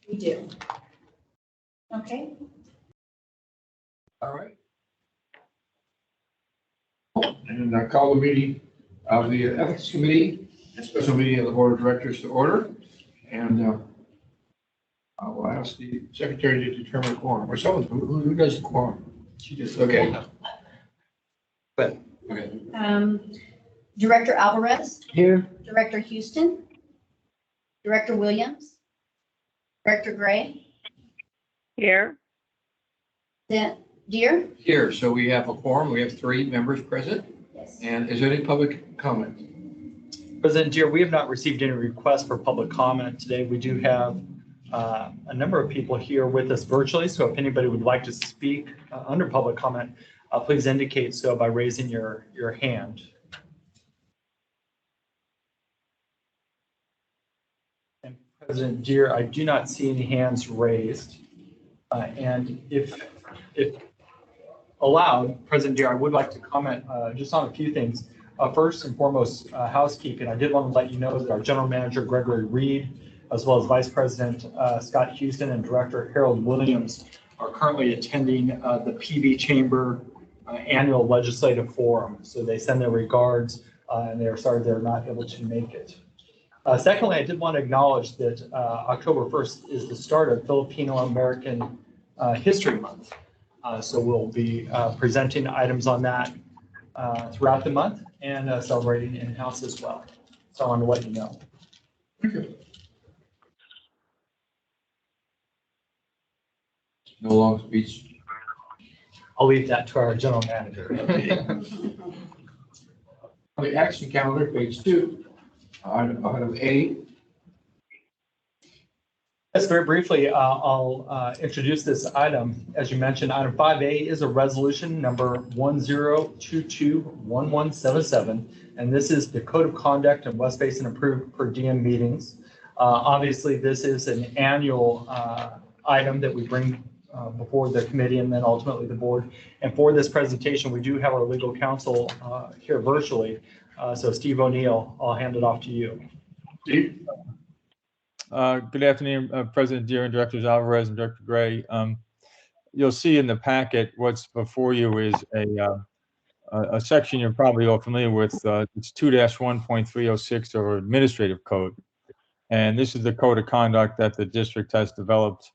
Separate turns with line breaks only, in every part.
We do. Okay.
All right. And I call the meeting of the Ethics Committee, a special meeting of the Board of Directors to order. And I will ask the secretary to determine quorum, or someone who does the quorum. She does. Okay. But, okay.
Director Alvarez,
Here.
Director Houston, Director Williams, Director Gray,
Here.
Deere.
Here, so we have a quorum. We have 3 members present.
Yes.
And is there any public comment?
President Deere, we have not received any requests for public comment today. We do have a number of people here with us virtually, so if anybody would like to speak under public comment, please indicate so by raising your hand. And President Deere, I do not see any hands raised. And if allowed, President Deere, I would like to comment just on a few things. First and foremost, housekeeping. I did want to let you know that our General Manager, Gregory Reed, as well as Vice President Scott Houston and Director Harold Williams are currently attending the PV Chamber annual legislative forum. So they send their regards and they're sorry they're not able to make it. Secondly, I did want to acknowledge that October 1st is the start of Filipino American History Month. So we'll be presenting items on that throughout the month and celebrating in-house as well. So I want to let you know.
Okay. No long speech.
I'll leave that to our general manager.
On the action calendar, page 2, item A.
Yes, very briefly, I'll introduce this item. As you mentioned, item 5A is a resolution number 10221177, and this is the Code of Conduct and West Basin Approved per diem meetings. Obviously, this is an annual item that we bring before the committee and then ultimately the board. And for this presentation, we do have our legal counsel here virtually. So Steve O'Neill, I'll hand it off to you.
Steve?
Good afternoon, President Deere and Directors Alvarez and Director Gray. You'll see in the packet what's before you is a section you're probably all familiar with. It's 2-1.306 of our administrative code. And this is the code of conduct that the district has developed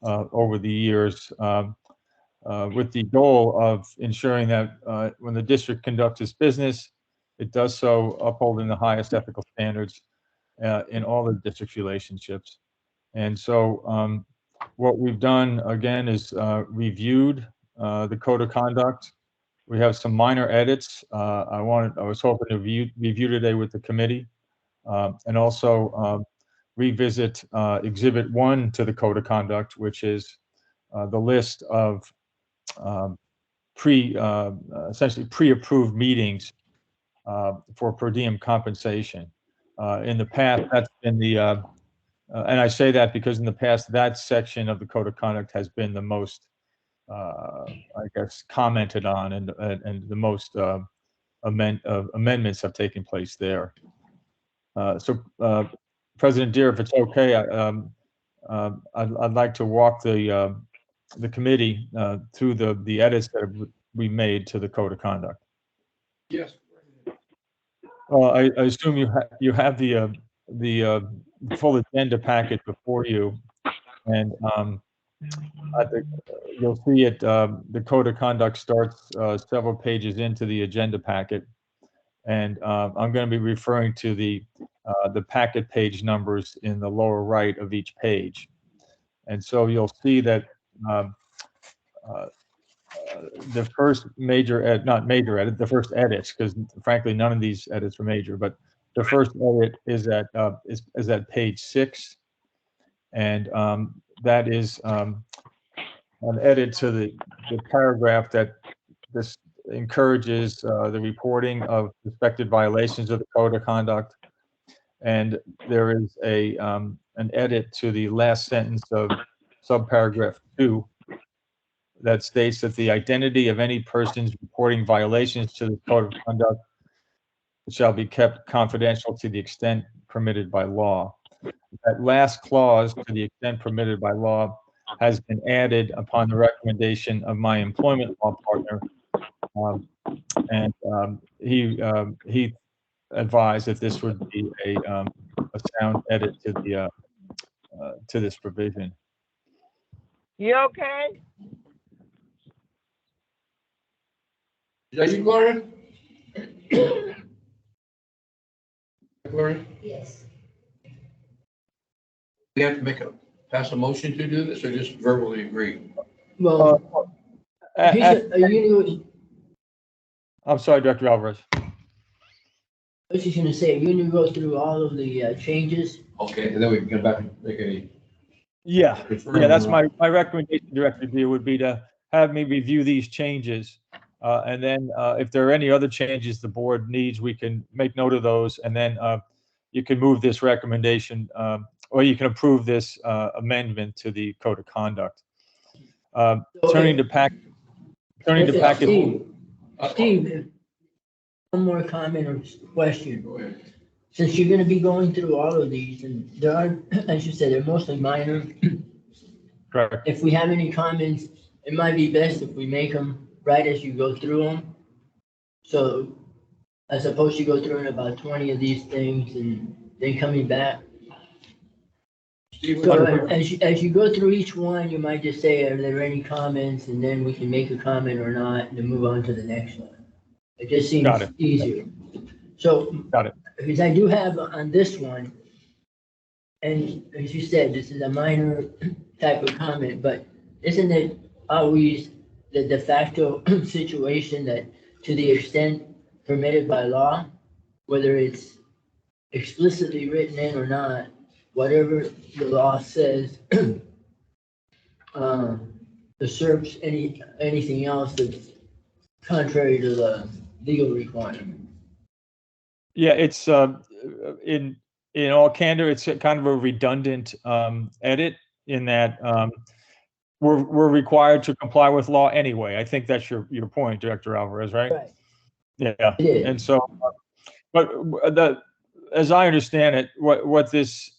over the years with the goal of ensuring that when the district conducts its business, it does so upholding the highest ethical standards in all the district's relationships. And so what we've done again is reviewed the code of conduct. We have some minor edits. I was hoping to review today with the committee and also revisit Exhibit 1 to the Code of Conduct, which is the list of essentially pre-approved meetings for per diem compensation. In the past, that's been the, and I say that because in the past, that section of the Code of Conduct has been the most, I guess, commented on and the most amendments have taken place there. So President Deere, if it's okay, I'd like to walk the committee through the edits that we made to the Code of Conduct.
Yes.
I assume you have the full agenda packet before you, and you'll see it. The Code of Conduct starts several pages into the agenda packet, and I'm going to be referring to the packet page numbers in the lower right of each page. And so you'll see that the first the first edits, because frankly none of these edits are major, but the first edit is at page 6, and that is an edit to the paragraph that this encourages the reporting of suspected violations of the Code of Conduct. And there is an edit to the last sentence of subparagraph 2 that states that the identity of any persons reporting violations to the Code of Conduct shall be kept confidential to the extent permitted by law. that last clause, to the extent permitted by law, has been added upon the recommendation of my employment law partner. He advised that this would be a sound edit to this provision.
You okay?
Is that you, Gloria? Gloria?
Yes.
We have to pass a motion to do this, or just verbally agree?
Well,
I'm sorry, Director Alvarez.
I was just gonna say, you need to go through all of the changes.
Okay, and then we can come back and make a.
Yeah, that's my recommendation, Director D, would be to have me review these changes. And then if there are any other changes the board needs, we can make note of those. And then you can move this recommendation, or you can approve this amendment to the code of conduct. Turning to packet.
Steve, one more comment or question.
Go ahead.
Since you're gonna be going through all of these, and there are, as you said, they're mostly minor.
Correct.
If we have any comments, it might be best if we make them right as you go through them. So as opposed to go through about 20 of these things and then coming back.
Steve,
So as you go through each one, you might just say, are there any comments? And then we can make a comment or not, and then move on to the next one. It just seems
Got it.
easier. So,
Got it.
because I do have on this one, and as you said, this is a minor type of comment, but isn't it always the de facto situation that to the extent permitted by law, whether it's explicitly written in or not, whatever the law says, usurps anything else that's contrary to the legal requirement?
Yeah, it's in all candor, it's kind of a redundant edit in that we're required to comply with law anyway. I think that's your point, Director Alvarez, right?
Right.
Yeah.
It is.
And so, but as I understand it, what this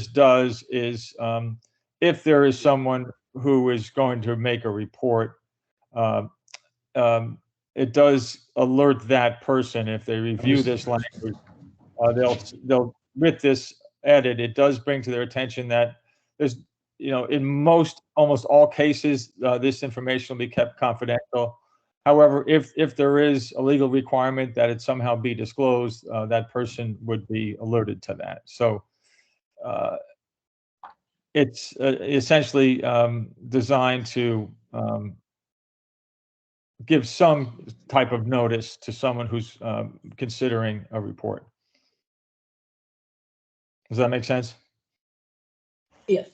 does is, if there is someone who is going to make a report, it does alert that person if they review this language. They'll with this edit, it does bring to their attention that there's, in almost all cases, this information will be kept confidential. However, if there is a legal requirement that it somehow be disclosed, that person would be alerted to that. So it's essentially designed to give some type of notice to someone who's considering a report. Does that make sense?
Yes. At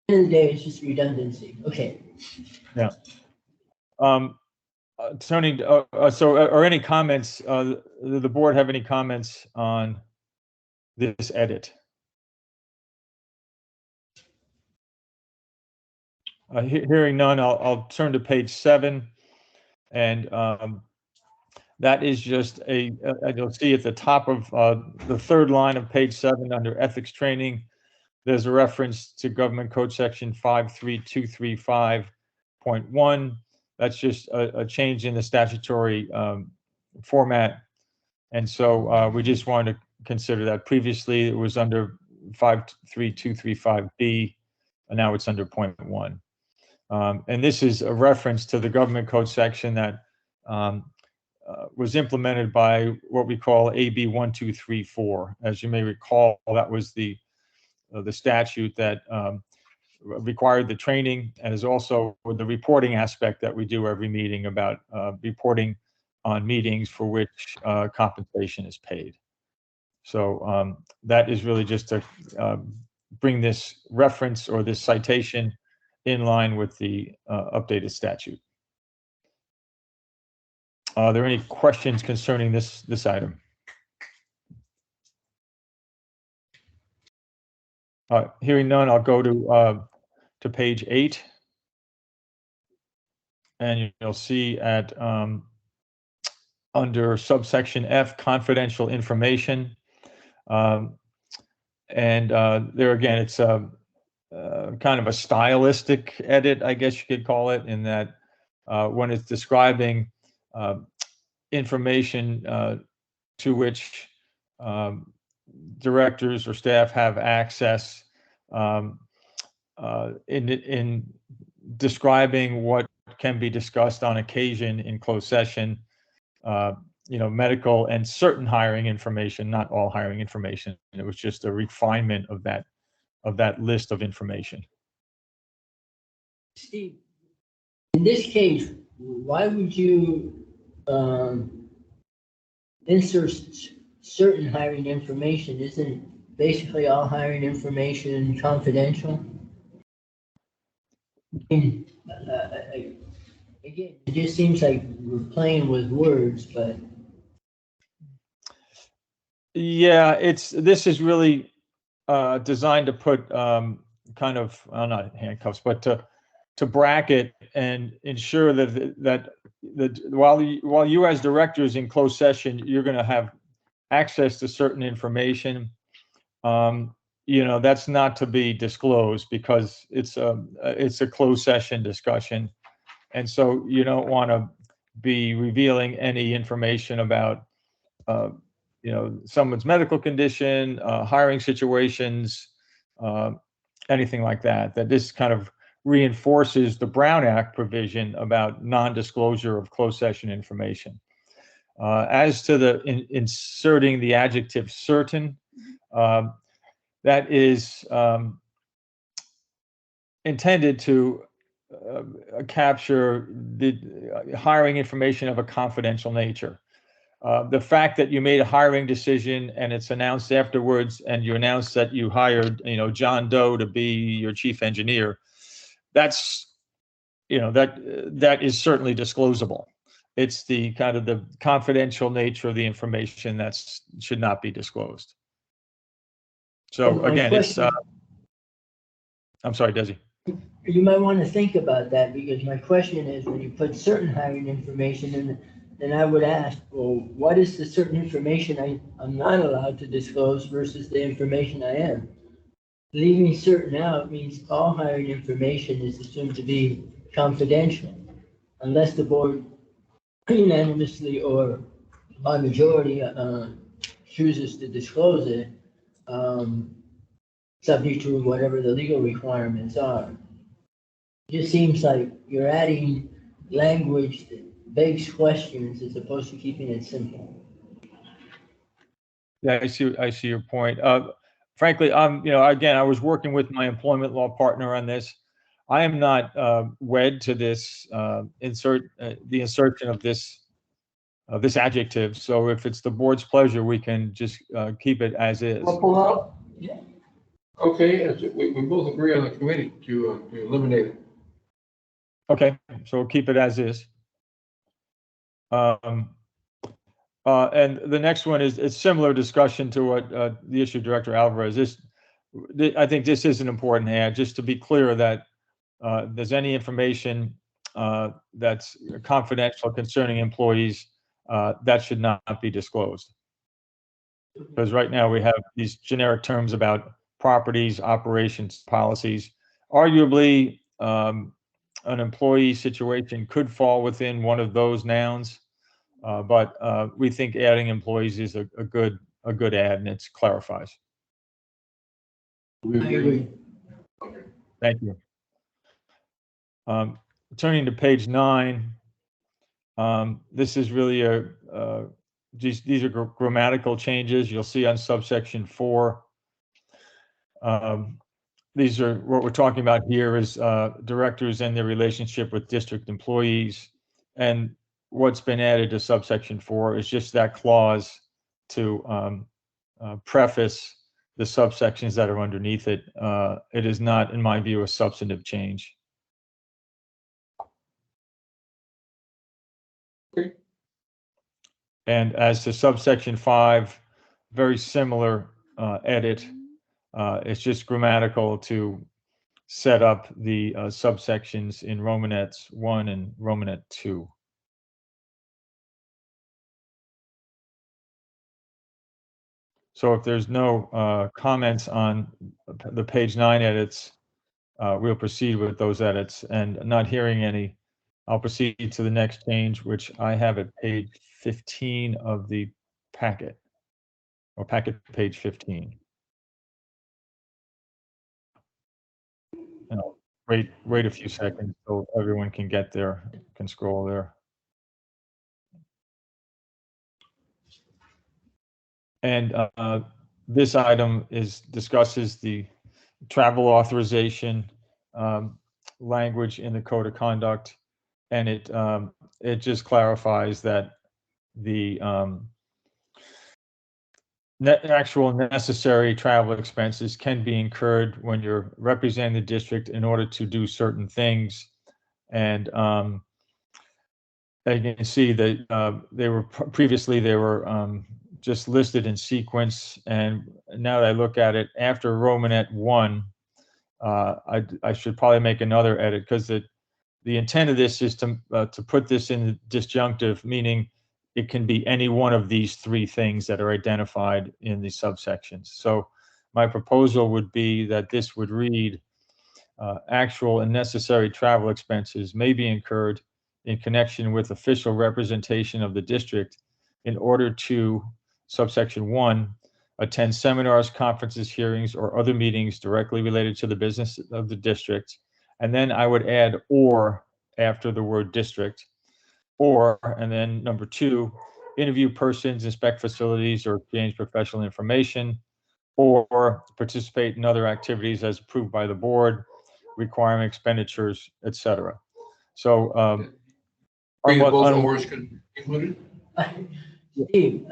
the end of the day, it's just redundancy. Okay.
Yeah. Turning, so are any comments, the board have any comments on this edit? Hearing none, I'll turn to page 7, and that is just you'll see at the top of the third line of page 7 under ethics training, there's a reference to Government Code Section 53235.1. That's just a change in the statutory format. And so we just wanted to consider that. Previously, it was under 53235B, and now it's under point 1. And this is a reference to the Government Code section that was implemented by what we call AB 1234. As you may recall, that was the statute that required the training, and is also the reporting aspect that we do every meeting about reporting on meetings for which compensation is paid. So that is really just to bring this reference or this citation in line with the updated statute. Are there any questions concerning this item? Hearing none, I'll go to page 8, and you'll see at under subsection F, confidential information. And there again, it's a kind of a stylistic edit, I guess you could call it, in that when it's describing information to which directors or staff have access, in describing what can be discussed on occasion in closed session, medical and certain hiring information, not all hiring information. It was just a refinement of that list of information.
Steve, in this case, why would you insert certain hiring information? Isn't basically all hiring information confidential? I mean, again, it just seems like we're playing with words, but
Yeah, this is really designed to put kind of, not handcuffs, but to bracket and ensure that while you as directors in closed session, you're going to have access to certain information, that's not to be disclosed because it's a closed session discussion. And so you don't want to be revealing any information about, someone's medical condition, hiring situations, anything like that. That this kind of reinforces the Brown Act provision about non-disclosure of closed session information. As to the inserting the adjective certain, that is intended to capture the hiring information of a confidential nature. The fact that you made a hiring decision and it's announced afterwards, and you announced that you hired, John Doe to be your chief engineer, that's, that is certainly disclosable. It's the kind of the confidential nature of the information that should not be disclosed. So again, it's, I'm sorry, Desi.
you might want to think about that, because my question is, when you put certain hiring information in, then I would ask, well, what is the certain information I'm not allowed to disclose versus the information I am? Leaving certain out means all hiring information is assumed to be confidential, unless the board unanimously or by majority chooses to disclose it, subject to whatever the legal requirements are. It just seems like you're adding language that begs questions as opposed to keeping it simple.
Yeah, I see your point. Frankly, again, I was working with my employment law partner on this. I am not wed to this the insertion of this adjective. So if it's the board's pleasure, we can just keep it as is.
I'll pull out. Yeah. Okay, we both agree on the committee to eliminate it.
Okay, so we'll keep it as is. And the next one is it's similar discussion to what the issue Director Alvarez. I think this is an important add, just to be clear that there's any information that's confidential concerning employees that should not be disclosed. Because right now we have these generic terms about properties, operations, policies. Arguably, an employee situation could fall within one of those nouns, but we think adding employees is a good add, and it clarifies.
I agree.
Okay.
Thank you. Turning to page 9, this is really these are grammatical changes you'll see on subsection 4. These are what we're talking about here is directors and their relationship with district employees. And what's been added to subsection 4 is just that clause to preface the subsections that are underneath it. It is not, in my view, a substantive change.
Okay.
And as to subsection 5, very similar edit. It's just grammatical to set up the subsections in Romanets 1 and Romanet 2. So if there's no comments on the page 9 edits, we'll proceed with those edits, and not hearing any, I'll proceed to the next change, which I have at page 15 of the packet, or packet page 15. And I'll wait a few seconds so everyone can get there, can scroll there. And this item discusses the travel authorization language in the code of conduct, and it just clarifies that the actual necessary travel expenses can be incurred when you're representing the district in order to do certain things. And you can see that they were previously just listed in sequence, and now that I look at it after Romanet 1, I should probably make another edit, because the intent of this is to put this in the disjunctive, meaning it can be any one of these three things that are identified in the subsections. So my proposal would be that this would read, actual and necessary travel expenses may be incurred in connection with official representation of the district in order to, subsection 1, attend seminars, conferences, hearings, or other meetings directly related to the business of the district. And then I would add "or" after the word district, or, and then number 2, interview persons, inspect facilities, or exchange professional information, or participate in other activities as approved by the board, requiring expenditures, etc. So,
Both ors included?
Steve,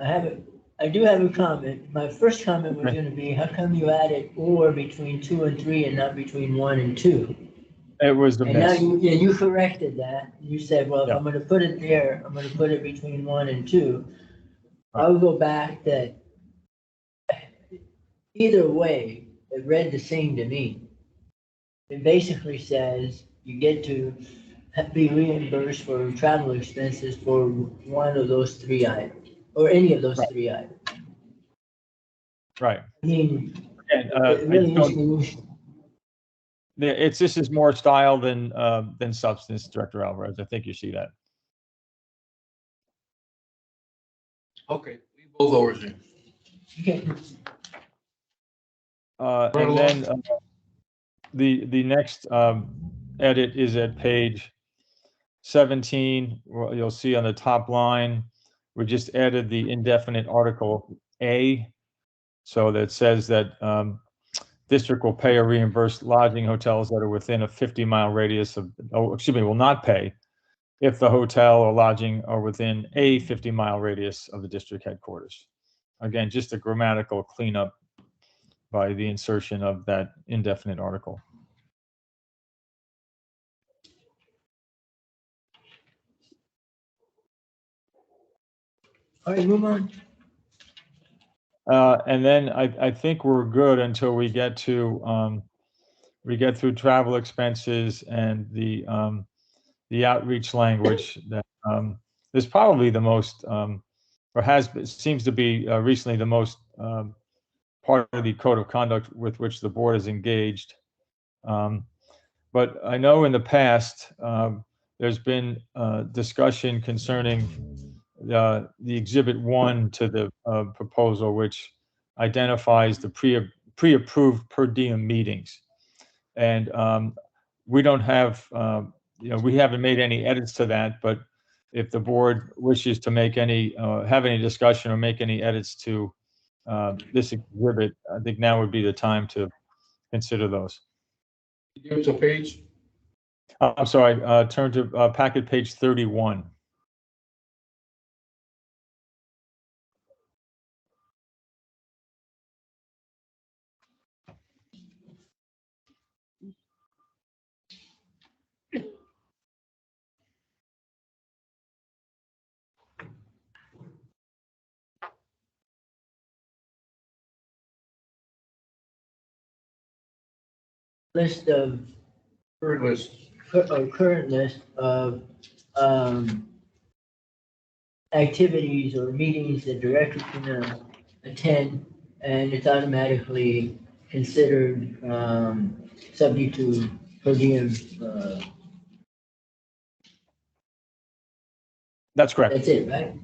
I do have a comment. My first comment was gonna be, how come you added "or" between 2 and 3 and not between 1 and 2?
it was the
And now
miss.
you corrected that. You said, well, if
Yeah.
I'm gonna put it there, I'm gonna put it between 1 and 2. I would go back that either way, it read the same to me. It basically says you get to be reimbursed for travel expenses for one of those 3 items, or any of those 3 items.
Right.
I mean,
And,
it really is.
this is more style than substance, Director Alvarez. I think you see that.
Okay, leave both ors in.
Okay.
And then the next edit is at page 17. Well, you'll see on the top line, we just added the indefinite article A. So that says that district will pay or reimburse lodging hotels that are within a 50-mile radius of, will not pay if the hotel or lodging are within a 50-mile radius of the district headquarters. Again, just a grammatical cleanup by the insertion of that indefinite article.
All right, move on.
And then I think we're good until we get to we get through travel expenses and the outreach language that is probably the most seems to be recently the most part of the code of conduct with which the board is engaged. But I know in the past there's been discussion concerning the Exhibit 1 to the proposal, which identifies the pre-approved per diem meetings. And we don't have, we haven't made any edits to that, but if the board wishes to make any, have any discussion or make any edits to this exhibit, I think now would be the time to consider those.
Give us a page.
I'm sorry, turn to packet page 31.
List of,
Current list.
current list of, activities or meetings that director can attend and it's automatically considered, subject to per diem,
That's correct.
that's it, right?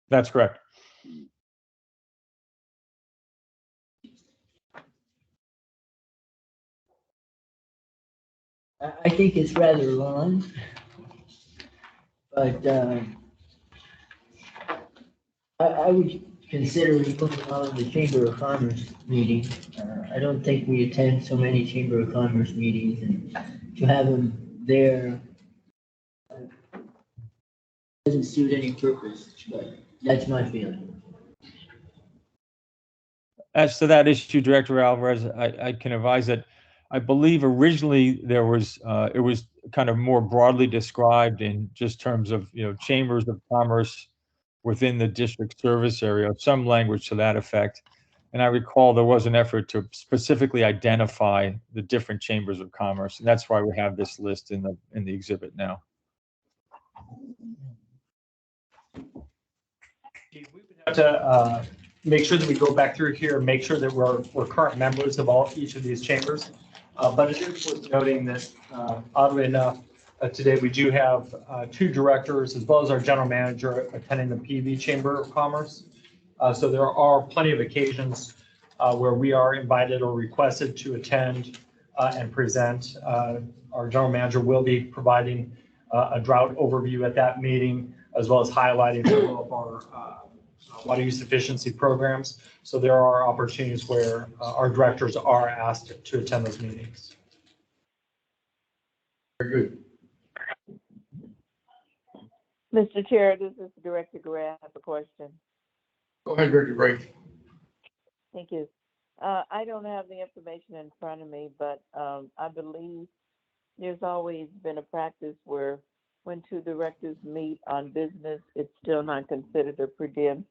That's correct.
I think it's rather long, but, I would consider putting on the Chamber of Commerce meeting. I don't think we attend so many Chamber of Commerce meetings, and to have them there doesn't suit any purpose, but that's my feeling.
As to that issue, Director Alvarez, I can advise that I believe originally there was, it was kind of more broadly described in just terms of, chambers of commerce within the district service area, some language to that effect. And I recall there was an effort to specifically identify the different chambers of commerce. And that's why we have this list in the exhibit now.
We would have to make sure that we go back through here and make sure that we're current members of each of these chambers. But it is worth noting that, oddly enough, today we do have 2 directors as well as our general manager attending the PV Chamber of Commerce. So there are plenty of occasions where we are invited or requested to attend and present. Our general manager will be providing a drought overview at that meeting, as well as highlighting some of our water use efficiency programs. So there are opportunities where our directors are asked to attend those meetings.
Very good.
Mr. Chair, this is Director Gray. I have a question.
Go ahead, Director Gray.
Thank you. I don't have the information in front of me, but I believe there's always been a practice where when 2 directors meet on business, it's still not considered a per diem.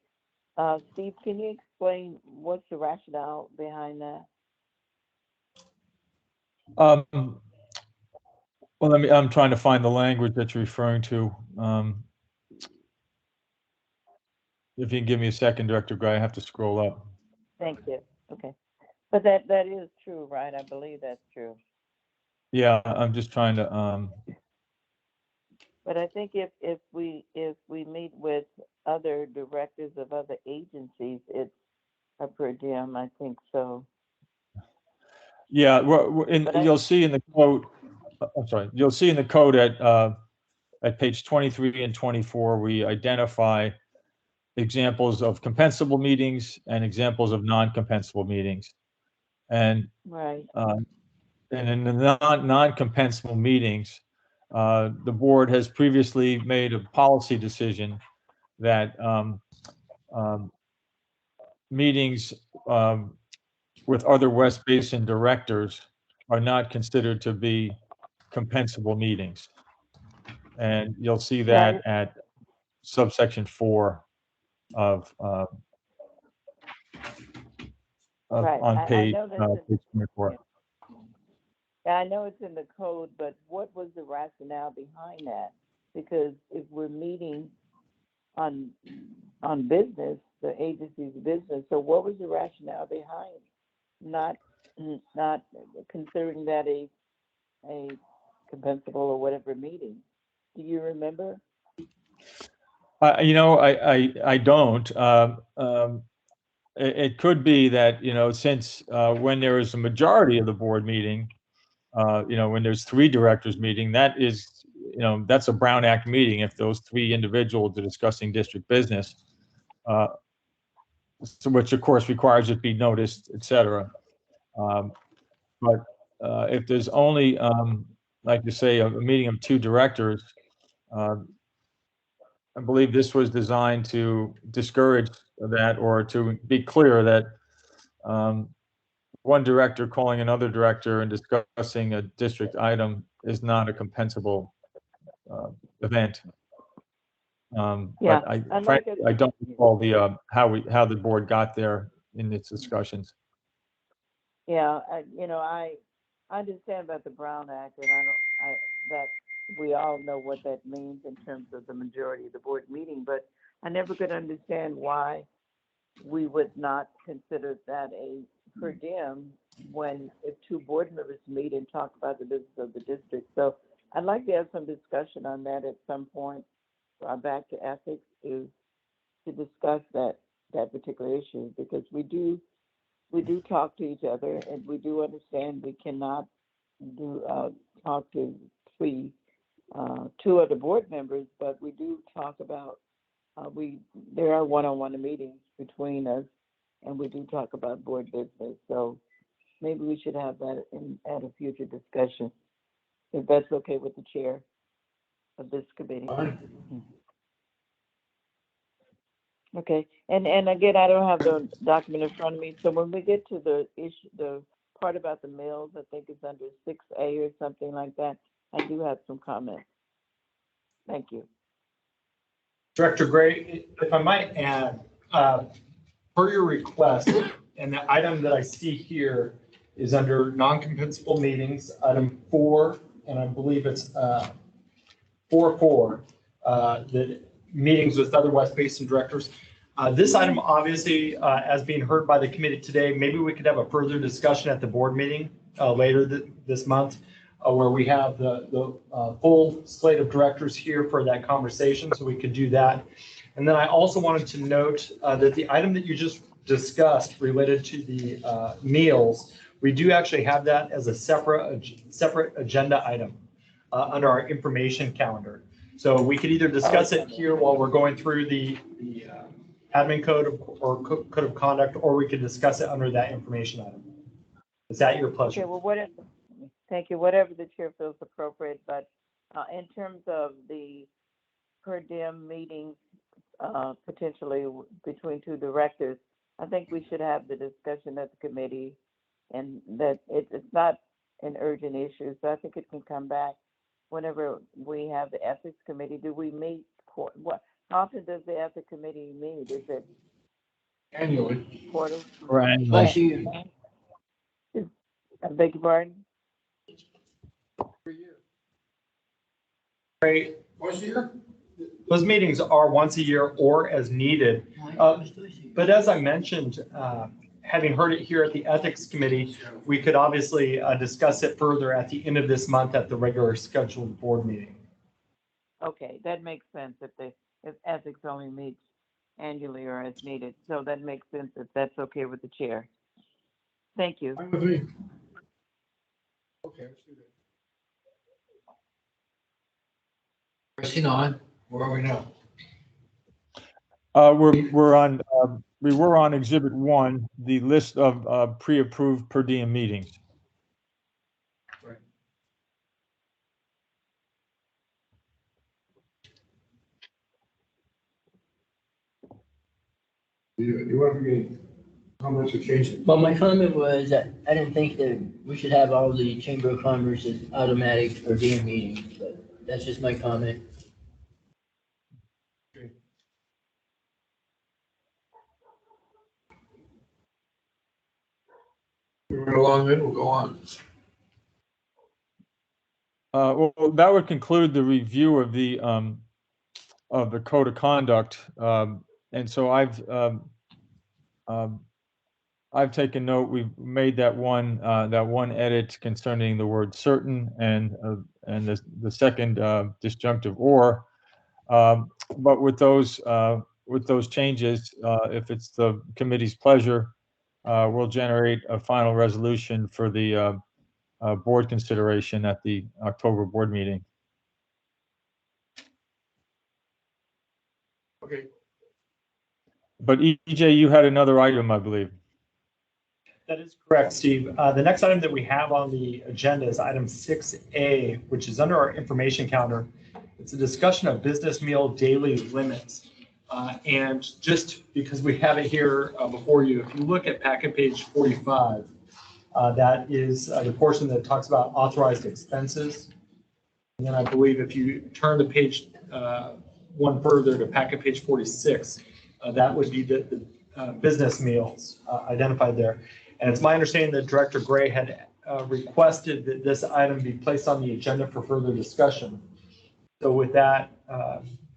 Steve, can you explain what's the rationale behind that?
Well, I'm trying to find the language that you're referring to. If you can give me a second, Director Gray, I have to scroll up.
Thank you. Okay. But that is true, right? I believe that's true.
Yeah, I'm just trying to,
But I think if we meet with other directors of other agencies, it's a per diem. I think so.
yeah,
But
you'll see in the code, I'm sorry, you'll see in the code at page 23 and 24, we identify examples of compensable meetings and examples of non-compensable meetings. And
right.
And in the non-compensable meetings, the board has previously made a policy decision that meetings with other West Basin directors are not considered to be compensable meetings. And you'll see that at subsection 4 of
Right.
on page
I know that's
page 24.
Yeah, I know it's in the code, but what was the rationale behind that? Because if we're meeting on business, the agency's business, so what was the rationale behind not considering that a compensable or whatever meeting? Do you remember?
I don't. It could be that, since when there is a majority of the board meeting, when there's 3 directors meeting, that is, that's a Brown Act meeting if those 3 individuals are discussing district business, so which of course requires it be noticed, et cetera. But if there's only, like you say, a meeting of 2 directors, I believe this was designed to discourage that, or to be clear that one director calling another director and discussing a district item is not a compensable event.
Yeah,
But
I'd like
frankly,
it.
I don't recall how the board got there in its discussions.
Yeah, I understand about the Brown Act, and that we all know what that means in terms of the majority of the board meeting, but I never could understand why we would not consider that a per diem when if two board members meet and talk about the business of the district. So I'd like to have some discussion on that at some point. Back to ethics to discuss that particular issue, because we do talk to each other, and we do understand we cannot talk to two other board members, but we do talk about there are one-on-one meetings between us, and we do talk about board business. So maybe we should have that at a future discussion, if that's okay with the chair of this committee.
Fine.
Okay, and again, I don't have the document in front of me, so when we get to the issue, the part about the meals, I think it's under 6A or something like that, I do have some comments. Thank you.
Director Gray, if I might add, per your request, and the item that I see here is under non-compensable meetings, item 4, and I believe it's 4.4, the meetings with other West Basin directors. This item, obviously, as being heard by the committee today, maybe we could have a further discussion at the board meeting later this month, where we have the full slate of directors here for that conversation, so we could do that. And then I also wanted to note that the item that you just discussed related to the meals, we do actually have that as a separate agenda item under our information calendar. So we could either discuss it here while we're going through the admin code or code of conduct, or we could discuss it under that information item. Is that your pleasure?
Okay, well, thank you. Whatever the chair feels appropriate, but in terms of the per diem meeting, potentially between two directors, I think we should have the discussion at the committee, and that it's not an urgent issue, so I think it can come back whenever we have the ethics committee. Do we meet? How often does the ethics committee meet? Is it
Annually.
quarterly?
Right.
Last year,
I beg your pardon?
Great.
Once a year?
Those meetings are once a year or as needed. But as I mentioned, having heard it here at the ethics committee, we could obviously discuss it further at the end of this month at the regular scheduled board meeting.
Okay, that makes sense if ethics only meets annually or as needed. So that makes sense if that's okay with the chair. Thank you.
Fine with me. Okay, let's do that. Pressing on, where are we now?
We were on Exhibit 1, the list of pre-approved per diem meetings.
Right. You want to be comments or changes?
well, my comment was that I didn't think that we should have all the Chamber of Commerce's automatic per diem meetings, but that's just my comment.
Moving along, then we'll go on.
Well, that would conclude the review of the code of conduct. And so I've taken note. We've made that one edit concerning the word certain and the second disjunctive or. But with those changes, if it's the committee's pleasure, we'll generate a final resolution for the board consideration at the October board meeting.
Okay.
But EJ, you had another item, I believe.
That is correct, Steve. The next item that we have on the agenda is item 6A, which is under our information calendar. It's a discussion of business meal daily limits. And just because we have it here before you, if you look at packet page 45, that is the portion that talks about authorized expenses. And then I believe if you turn the page one further to packet page 46, that would be the business meals identified there. And it's my understanding that Director Gray had requested that this item be placed on the agenda for further discussion. So with that,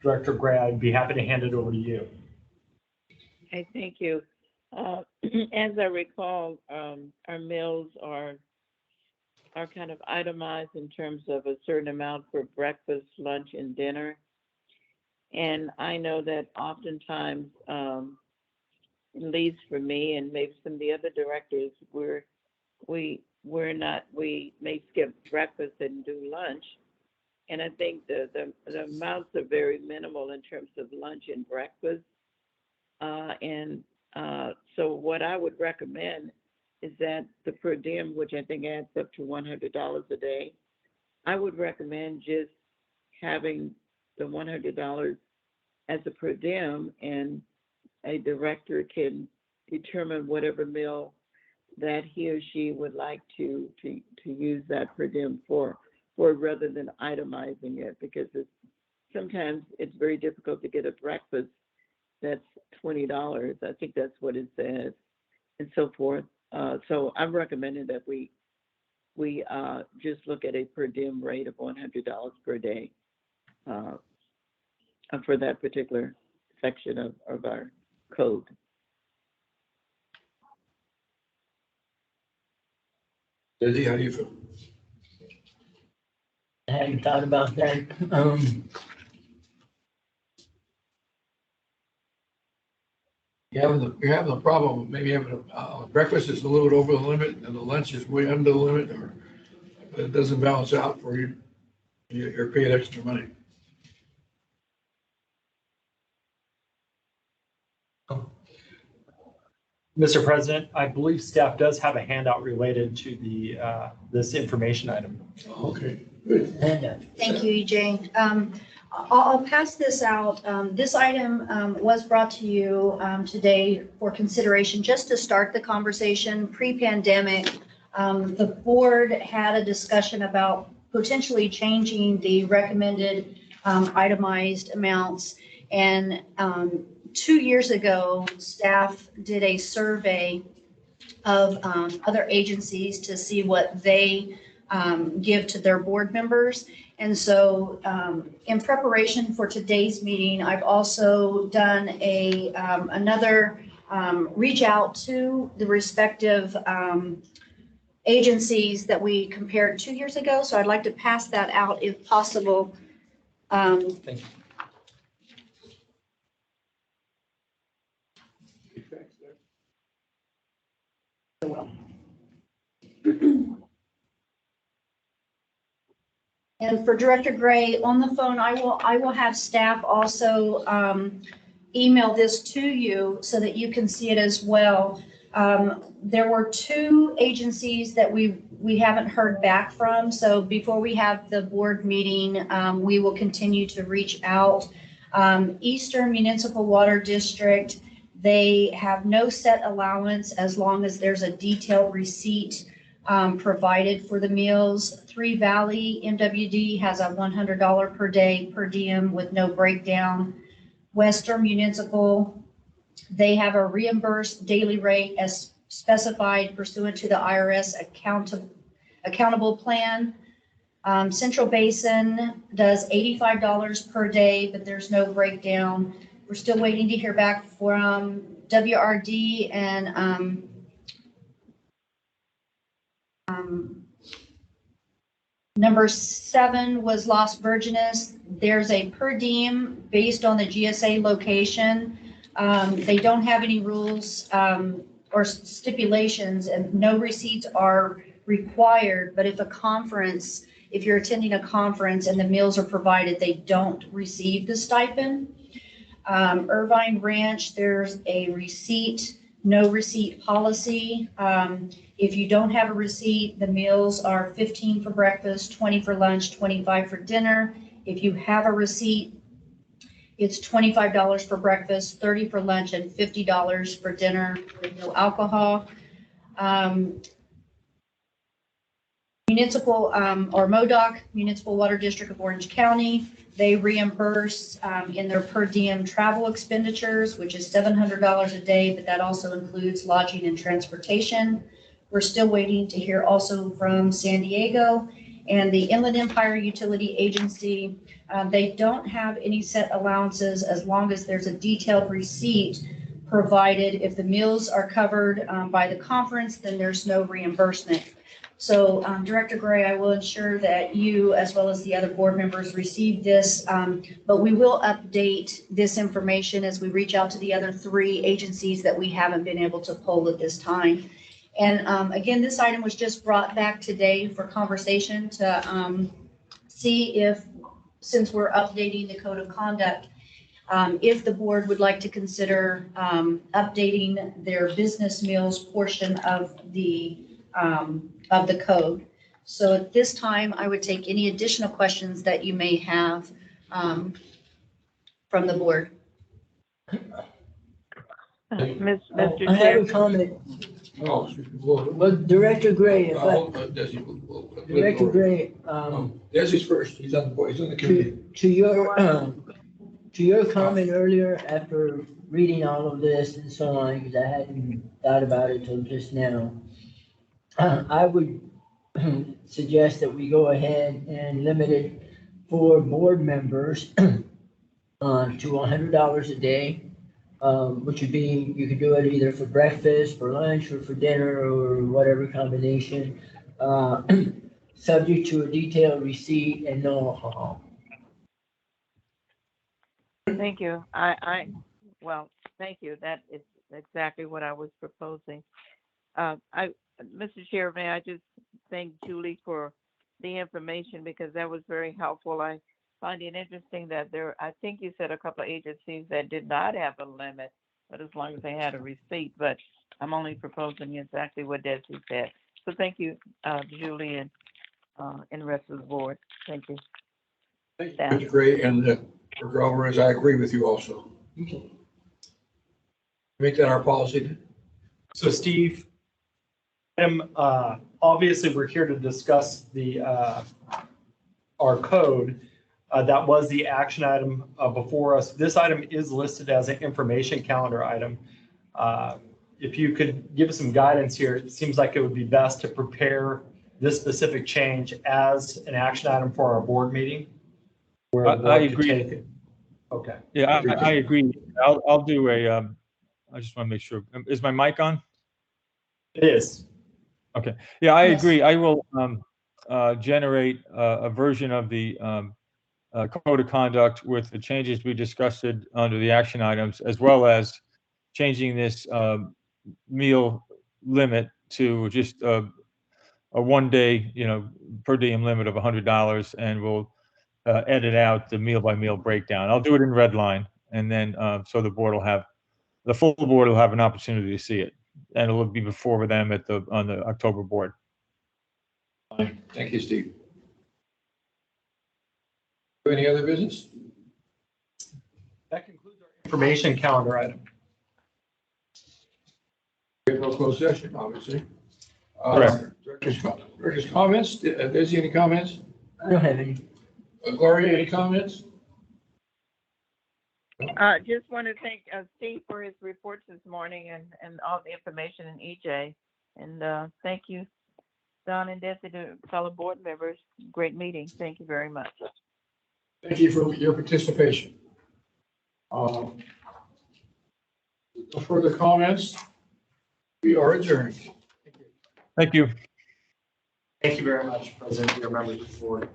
Director Gray, I'd be happy to hand it over to you.
Okay, thank you. As I recall, our meals are kind of itemized in terms of a certain amount for breakfast, lunch, and dinner. And I know that oftentimes, at least for me and maybe some of the other directors, we may skip breakfast and do lunch. And I think the amounts are very minimal in terms of lunch and breakfast. So what I would recommend is that the per diem, which I think adds up to $100 a day, I would recommend just having the $100 as a per diem, and a director can determine whatever meal that he or she would like to use that per diem for rather than itemizing it, because sometimes it's very difficult to get a breakfast that's $20. I think that's what it says, and so forth. So I'm recommending that we just look at a per diem rate of $100 per day for that particular section of our code.
Dizzy, how do you feel?
I hadn't thought about that.
You're having a problem, with maybe having breakfast is a little bit over the limit and the lunch is way under the limit, or it doesn't balance out for you. You're paying extra money.
Mr. President, I believe staff does have a handout related to this information item.
Okay, good.
And,
Thank you, EJ. I'll pass this out. This item was brought to you today for consideration, just to start the conversation. Pre-pandemic, the board had a discussion about potentially changing the recommended itemized amounts. And 2 years ago, staff did a survey of other agencies to see what they give to their board members. And so in preparation for today's meeting, I've also done another reach out to the respective agencies that we compared 2 years ago. So I'd like to pass that out if possible.
Thank you.
And for Director Gray, on the phone, I will have staff also email this to you so that you can see it as well. There were 2 agencies that we haven't heard back from. So before we have the board meeting, we will continue to reach out. Eastern Municipal Water District, they have no set allowance as long as there's a detailed receipt provided for the meals. Three Valley MWD has a $100 per day per diem with no breakdown. Western Municipal, they have a reimbursed daily rate as specified pursuant to the IRS accountable plan. Central Basin does $85 per day, but there's no breakdown. We're still waiting to hear back from WRD, and number 7 was Las Virgenes. There's a per diem based on the GSA location. They don't have any rules or stipulations, and no receipts are required. But if you're attending a conference and the meals are provided, they don't receive the stipend. Irvine Ranch, there's a no receipt policy. If you don't have a receipt, the meals are $15 for breakfast, $20 for lunch, $25 for dinner. If you have a receipt, it's $25 for breakfast, $30 for lunch, and $50 for dinner with no alcohol. Municipal or MODOC, Municipal Water District of Orange County, they reimburse in their per diem travel expenditures, which is $700 a day, but that also includes lodging and transportation. We're still waiting to hear also from San Diego and the Inland Empire Utility Agency. They don't have any set allowances as long as there's a detailed receipt provided. If the meals are covered by the conference, then there's no reimbursement. So Director Gray, I will ensure that you, as well as the other board members, receive this, but we will update this information as we reach out to the other 3 agencies that we haven't been able to poll at this time. And again, this item was just brought back today for conversation to see if, since we're updating the code of conduct, if the board would like to consider updating their business meals portion of the code. So at this time, I would take any additional questions that you may have from the board.
Mr.
I have
Chair,
a comment.
Oh, excuse me.
Well, Director Gray,
Desi,
Director Gray,
Desi's first. He's on the board. He's on the committee.
To your comment earlier, after reading all of this and so on, because I hadn't thought about it till just now, I would suggest that we go ahead and limit it for board members to $100 a day, which would be, you could do it either for breakfast, for lunch, or for dinner, or whatever combination, subject to a detailed receipt and no alcohol.
thank you. Well, thank you. That is exactly what I was proposing. Mr. Chair, may I just thank Julie for the information, because that was very helpful. I find it interesting that I think you said a couple of agencies that did not have a limit, but as long as they had a receipt, but I'm only proposing exactly what Desi said. So thank you, Julie, and the rest of the board. Thank you.
Thank you, Mr. Gray, and Dr. Alvarez, I agree with you also. Make that our policy.
So Steve, obviously we're here to discuss our code. That was the action item before us. This item is listed as an information calendar item. If you could give us some guidance here, it seems like it would be best to prepare this specific change as an action item for our board meeting.
I agree.
Okay.
Yeah, I agree. I'll do I just want to make sure. Is my mic on?
It is.
Okay. Yeah, I
Yes.
agree. I will generate a version of the code of conduct with the changes we discussed under the action items, as well as changing this meal limit to just a 1-day, per diem limit of $100, and we'll edit out the meal by meal breakdown. I'll do it in red line, and then so the full board will have an opportunity to see it, and it'll be before them on the October board.
Thank you, Steve. Any other business?
That concludes our information calendar item.
We have no closed session, obviously.
Correct.
Director's comments. Desi, any comments?
I don't have any.
Gloria, any comments?
Just want to thank Steve for his reports this morning and all the information in EJ. And thank you, Don and Desi, to fellow board members. Great meeting. Thank you very much.
Thank you for your participation. No further comments. We are adjourned.
Thank you.
Thank you very much, President, dear members of the board.